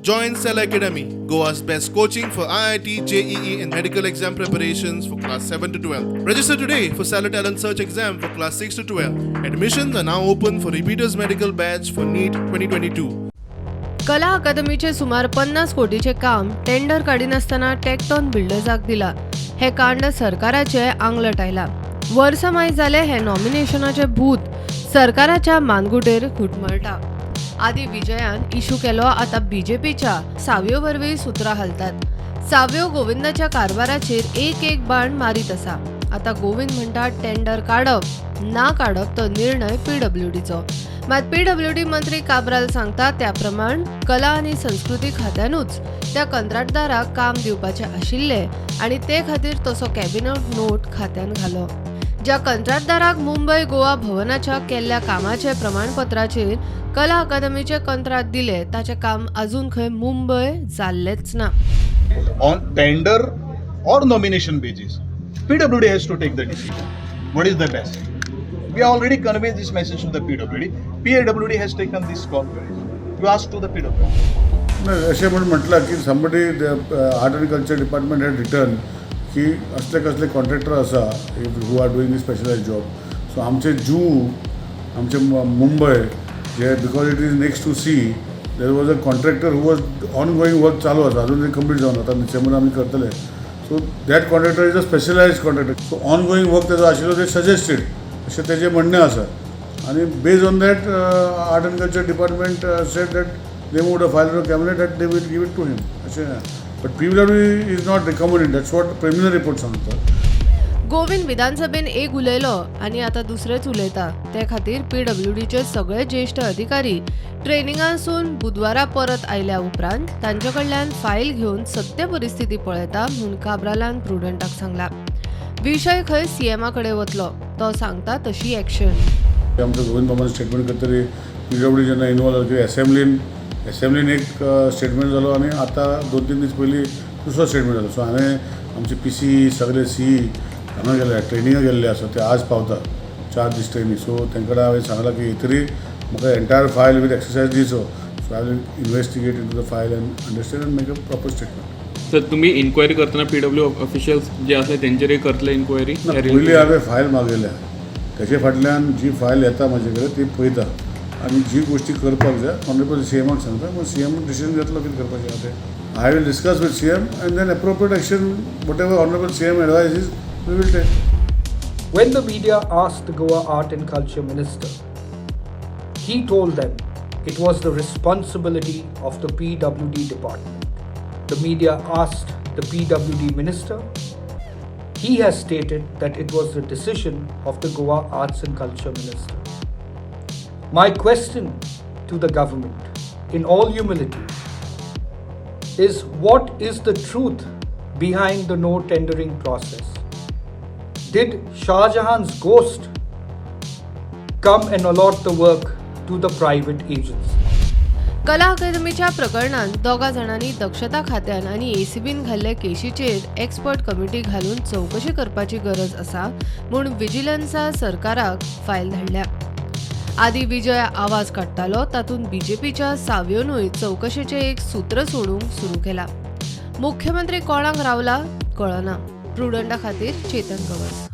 Join Cell Academy, Goa's best coaching for IIT, JEE and medical exam preparations for class 7 to 12. Register today for Cell Talent Search exam for class 6 to 12. Admissions are now open for repeaters medical batch for NEET 2022. कला अकादमीचे सुमार 50 कोटीचे काम tender काडिनासतना टेक्टॉन बिल्डर्साक दिला. हे कांड सरकाराचे आंगलट आयला. वर्सां माय जाले हे नॉमिनेशनाचे भूत सरकाराच्या मानगुटेर घुटमळटा. आदी विजयान इशू केलो आतां बीजेपीच्या सावयो वरवीं सुत्रां हालतात. सावयो गोविंदाच्या कारभाराचेर एक बाण मारीत आसा. आतां गोविंद म्हणटा टेंडर काडप ना काडप तो निर्णय पीडब्ल्यूडीचो. मात पीडब्ल्यूडी मंत्री काब्राल सांगता त्या प्रमाण कला आनी संस्कृती खात्यानूच त्या कंत्राटदाराक काम दिवपाचे आशिल्ले आनी ते खातीर तसो कॅबिनेट नोट खात्यान घालो. ज्या कंत्राटदाराक मुंबय गोवा भवनाच्या केल्ल्या कामाचे प्रमाणपत्राचेर कला अकादमीचे कंत्राट दिले ताचे काम अजून खंय मुंबय जाल्लेच ना. On tender or nomination basis, PWD has to take the decision. What is the best? We already conveyed this message to the PWD. PWD has taken this call. You ask to the PWD. असे म्हणून म्हटलं की somebody art and culture department had return की असले कसले contractor आसा who are doing specialise job. So आमचे आमचे मुंबय जे because it is next to sea there was a contractor who was ongoing work चालू आसा अजून ते कंप्लीट जावन आता डिसेंबर आमी करतले. So that contractor is a specialised contractor. So on going work तेजो आशिल्लो ते सजेस्टेड अशें तेजें म्हणणें आसा. आनी based on that art and culture department sed that they moved a file to cabinet that they will give it to him. But PWD is not recommended. That's what preliminary report सांगतात. गोविंद विधानसभेन एक उलयलो आनी आतां दुसरेच उलयता. ते खातीर पीडब्ल्यूडीचे सगळे ज्येष्ठ अधिकारी ट्रेनिंगासून बुधवारा परत आयल्या उपरांत तांचे कडल्यान फायल घेवन सत्य परिस्थिती पळयता म्हूण काब्रालान प्रुडंटाक सांगला. विशय खंय सीएमा कडेन वतलो तो सांगता तशी एक्शन. आमचं गोविंद मामान स्टेटमेंट करतरी PWD जेन्ना इनवॉल्व जाली असेंब्लीन एक स्टेटमेंट जालो आनी आतां 2-3 दीस पयलीं दुसरो स्टेटमेंट जालो. सो हांवें आमचे पीसी सगळे सी हांगा गेले ट्रेनिंगाक गेल्ले आसा ते आज पावता 4 दीस ट्रेनिंग. सो तांकां हांवें सांगलां की तरी म्हाका एंटायर फायल वीथ एक्सरसाइज दिवचो. So I will investigate in to the file and understand and make a proper statement. Sir तुम्ही इन्क्वायरी करतना PW ऑफिशियल्स जे आसले तेंचेरय करतले इन्क्वायरी? पयलीं हांवें फायल मागयल्या तेचे फाटल्यान जी फायल येता म्हाजे कडेन ती पळयता आनी जी गोष्टी करपाक जाय ऑनरेबल सीएमाक सांगता. मग सीएम डिसिजन घेतलो कितें करपाचें आहा तें. I will discuss with CM and then appropriate action whatever honourable CM advise we will take. When the media asked the Goa Art and Culture Minister, he told them it was the responsibility of the PWD department. The media asked the PWD minister. He has stated that it was the decision of the Goa Arts and Culture Minister. My question to the government, in all humility, is what is the truth behind the no tendering process? Did Shah Jahan's ghost come and allot the work to the private agents? कला अकादमीच्या प्रकरणात दोगा जाणांनी दक्षता खात्यान आनी एसीबीन घाल्ले केशीचेर expert committee घालून चौकशी करपाची गरज आसा म्हूण विजिलन्सा सरकाराक फायल धाडल्या. आदी विजय आवाज काडटालो तातूंत बीजेपीच्या सावयोनूय चौकशेचे एक सूत्र सोडूंक सुरू केला. मुख्यमंत्री कोणाक रावला कळना. प्रुडंटा खातीर चेतन गवस.